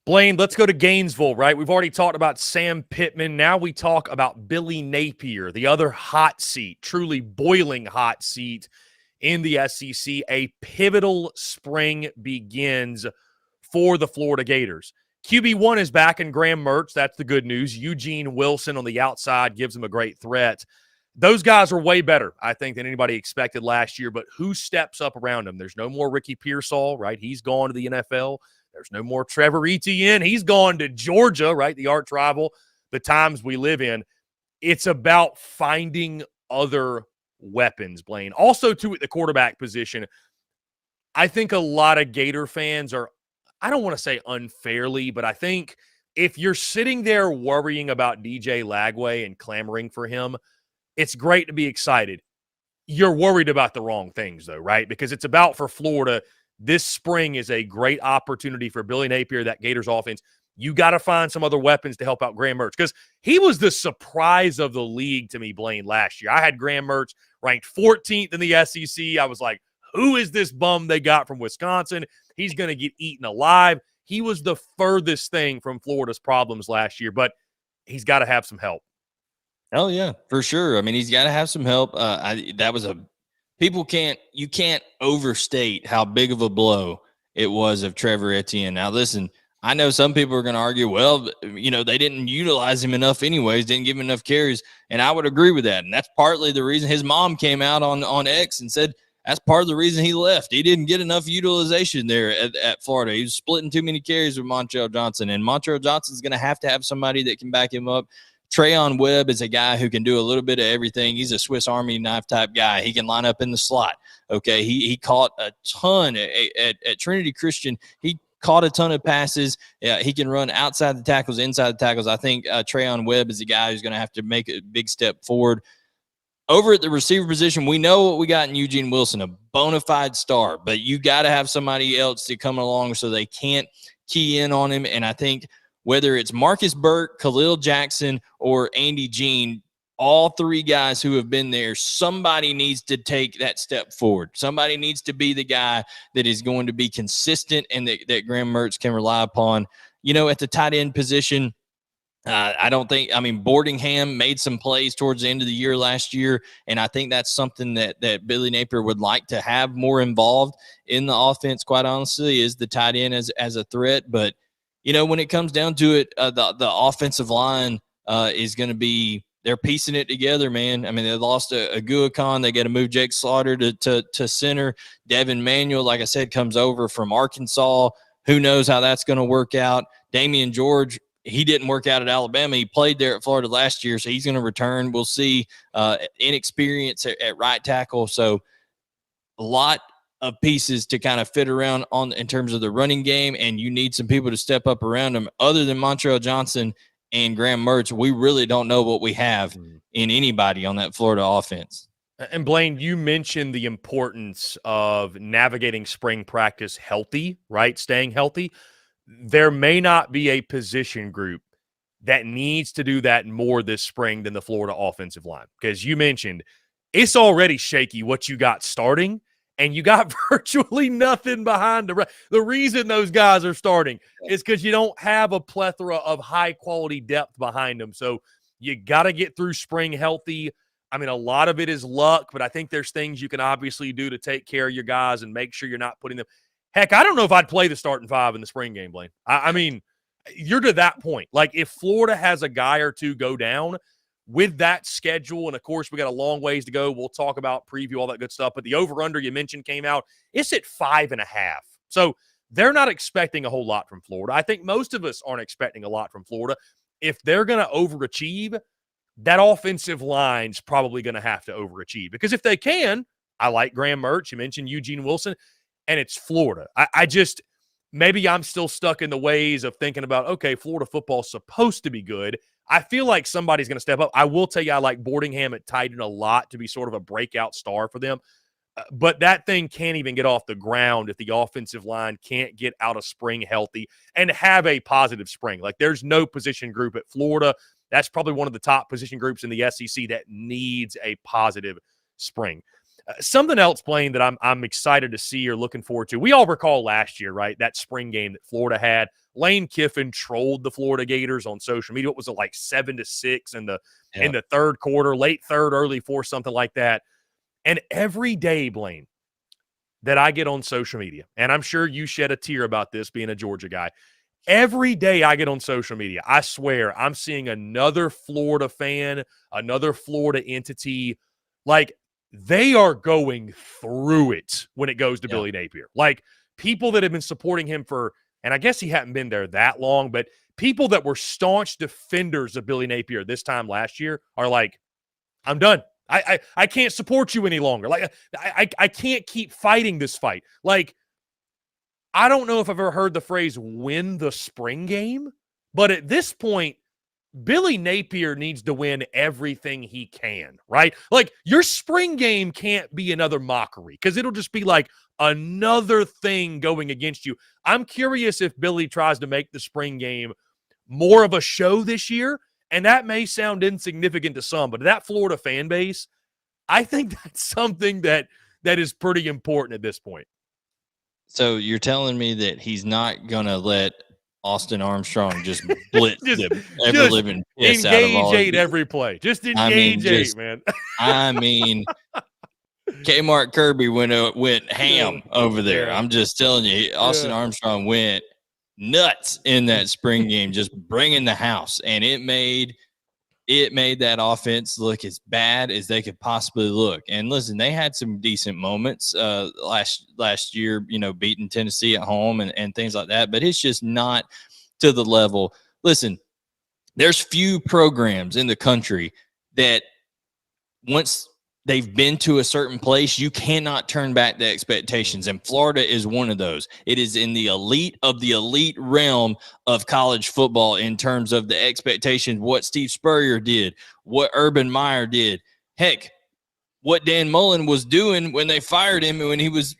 Blayne, let's go to Gainesville, right? We've already talked about Sam Pittman. Now we talk about Billy Napier, the other hot seat, truly boiling hot seat in the SEC. A pivotal spring begins for the Florida Gators. QB1 is back in Graham Mertz. That's the good news. Eugene Wilson on the outside gives them a great threat. Those guys are way better, I think, than anybody expected last year, but who steps up around them? There's no more Ricky Pearsall, right? He's gone to the NFL. There's no more Trevor Etienne. He's gone to Georgia, right? The arch rival, the times we live in. It's about finding other weapons, Blayne. Also, too, at the quarterback position, I think a lot of Gator fans are, I don't want to say unfairly, but I think if you're sitting there worrying about DJ Lagway and clamoring for him, it's great to be excited. You're worried about the wrong things, though, right? Because it's about, for Florida, this spring is a great opportunity for Billy Napier, that Gators offense. You got to find some other weapons to help out Graham Mertz, because he was the surprise of the league to me, Blayne, last year. I had Graham Mertz ranked 14th in the SEC. I was like, who is this bum they got from Wisconsin? He's going to get eaten alive. He was the furthest thing from Florida's problems last year, but he's got to have some help. Oh yeah, for sure. I mean, he's got to have some help. You can't overstate how big of a blow it was of Trevor Etienne. Now, listen, I know some people are going to argue, well, they didn't utilize him enough anyways, didn't give him enough carries. And I would agree with that. And that's partly the reason his mom came out on X and said that's part of the reason he left. He didn't get enough utilization there at Florida. He was splitting too many carries with Montrell Johnson. And Montrell Johnson's going to have somebody that can back him up. Treyon Webb is a guy who can do a little bit of everything. He's a Swiss Army knife type guy. He can line up in the slot. Okay, he caught a ton at Trinity Christian. He caught a ton of passes. Yeah, he can run outside the tackles, inside the tackles. I think Treyon Webb is a guy who's going to have to make a big step forward. Over at the receiver position, we know what we got in Eugene Wilson, a bona fide star, but you got to have somebody else to come along so they can't key in on him. And I think whether it's Marcus Burke, Khalil Jackson, or Andy Jean, all three guys who have been there, somebody needs to take that step forward. Somebody needs to be the guy that is going to be consistent and that Graham Mertz can rely upon. At the tight end position, Boardingham made some plays towards the end of the year last year, and I think that's something that Billy Napier would like to have more involved in the offense, quite honestly, is the tight end as a threat. But when it comes down to it, the offensive line is going to be – they're piecing it together, man. I mean, they lost a Guacon. They got to move Jake Slaughter to center. Devin Manuel, like I said, comes over from Arkansas. Who knows how that's going to work out. Damian George, he didn't work out at Alabama. He played there at Florida last year, so he's going to return. We'll see. Inexperience at right tackle. So a lot of pieces to kind of fit around in terms of the running game, and you need some people to step up around them. Other than Montrell Johnson and Graham Mertz, we really don't know what we have in anybody on that Florida offense. And Blayne, you mentioned the importance of navigating spring practice healthy, right? Staying healthy. There may not be a position group that needs to do that more this spring than the Florida offensive line. Because you mentioned it's already shaky what you got starting, and you got virtually nothing behind the reason those guys are starting is because you don't have a plethora of high-quality depth behind them. So you got to get through spring healthy. I mean, a lot of it is luck, but I think there's things you can obviously do to take care of your guys and make sure you're not putting them. Heck, I don't know if I'd play the starting five in the spring game, Blayne. I mean, you're to that point. Like, if Florida has a guy or two go down with that schedule, and of course we got a long ways to go. We'll talk about preview, all that good stuff. But the over-under you mentioned came out. It's at 5.5. So they're not expecting a whole lot from Florida. I think most of us aren't expecting a lot from Florida. If they're going to overachieve, that offensive line's probably going to have to overachieve. Because if they can, I like Graham Mertz. You mentioned Eugene Wilson. And it's Florida. I just – maybe I'm still stuck in the ways of thinking about, okay, Florida football's supposed to be good. I feel like somebody's going to step up. I will tell you I like Boardingham at tight end a lot to be sort of a breakout star for them. But that thing can't even get off the ground if the offensive line can't get out of spring healthy and have a positive spring. Like, there's no position group at Florida. That's probably one of the top position groups in the SEC that needs a positive spring. Something else, Blayne, that I'm excited to see or looking forward to. We all recall last year, right? That spring game that Florida had. Lane Kiffin trolled the Florida Gators on social media. What was it, like 7-6 in the third quarter, late third, early fourth, something like that. And every day, Blayne, that I get on social media, and I'm sure you shed a tear about this being a Georgia guy. Every day I get on social media, I swear I'm seeing another Florida fan, another Florida entity. Like, they are going through it when it goes to Billy Napier. Like, people that have been supporting him for, and I guess he hadn't been there that long, but people that were staunch defenders of Billy Napier this time last year are like, I'm done. I can't support you any longer. Like, I can't keep fighting this fight. Like, I don't know if I've ever heard the phrase win the spring game, but at this point, Billy Napier needs to win everything he can, right? Like, your spring game can't be another mockery because it'll just be like another thing going against you. I'm curious if Billy tries to make the spring game more of a show this year, and that may sound insignificant to some, but that Florida fan base, I think that's something that is pretty important at this point. So you're telling me that he's not going to let Austin Armstrong just blitz the ever-living piss out of all of Engage 8 every play. Just engage 8, man. I mean, Kmart Kirby went ham over there. I'm just telling you, Austin Armstrong went nuts in that spring game, just bringing the house, and it made that offense look as bad as they could possibly look. And listen, they had some decent moments last year, beating Tennessee at home and things like that, but it's just not to the level. Listen, there's few programs in the country that once they've been to a certain place, you cannot turn back the expectations. And Florida is one of those. It is in the elite of the elite realm of college football in terms of the expectations, what Steve Spurrier did, what Urban Meyer did. Heck, what Dan Mullen was doing when they fired him and when he was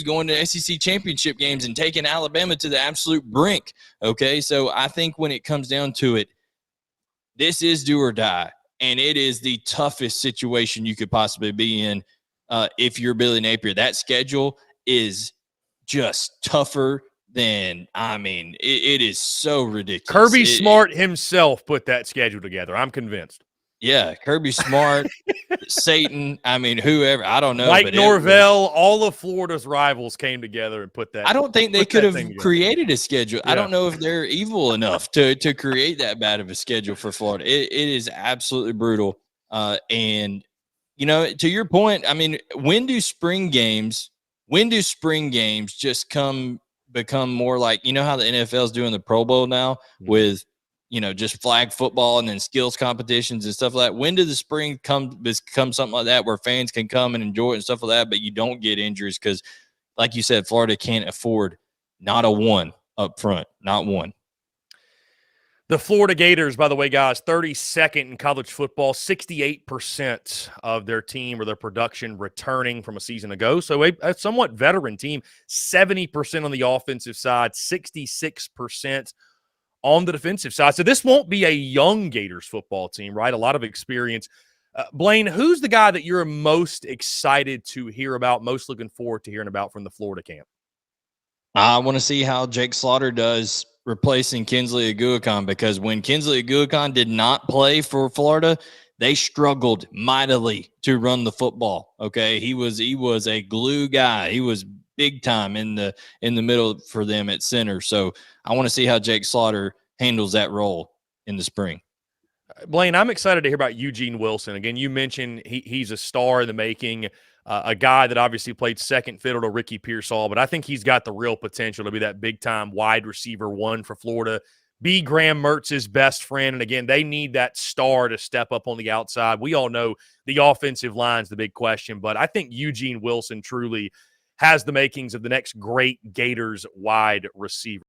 going to SEC championship games and taking Alabama to the absolute brink. Okay, so I think when it comes down to it, this is do or die. And it is the toughest situation you could possibly be in if you're Billy Napier. That schedule is just tougher than, it is so ridiculous. Kirby Smart himself put that schedule together. I'm convinced. Yeah, Kirby Smart, Satan, whoever, I don't know. Mike Norvell, all of Florida's rivals came together and put that. I don't think they could have created a schedule. Yeah. I don't know if they're evil enough to create that bad of a schedule for Florida. It is absolutely brutal. And, to your point, when do spring games just become more like, how the NFL is doing the Pro Bowl now with, just flag football and then skills competitions and stuff like that. When did the spring become something like that where fans can come and enjoy it and stuff like that, but you don't get injuries? Because, like you said, Florida can't afford not a one up front, not one. The Florida Gators, by the way, guys, 32nd in college football, 68% of their team or their production returning from a season ago. So a somewhat veteran team, 70% on the offensive side, 66% on the defensive side. So this won't be a young Gators football team, right? A lot of experience. Blayne, who's the guy that you're most excited to hear about, most looking forward to hearing about from the Florida camp? I want to see how Jake Slaughter does replacing Kinsley Aguakon, because when Kinsley Aguakon did not play for Florida, they struggled mightily to run the football. Okay, he was a glue guy. He was big time in the middle for them at center. So I want to see how Jake Slaughter handles that role in the spring. Blayne, I'm excited to hear about Eugene Wilson. Again, you mentioned he's a star in the making, a guy that obviously played second fiddle to Ricky Pearsall, but I think he's got the real potential to be that big-time wide receiver one for Florida. Be Graham Mertz's best friend, and again, they need that star to step up on the outside. We all know the offensive line's the big question, but I think Eugene Wilson truly has the makings of the next great Gators wide receiver.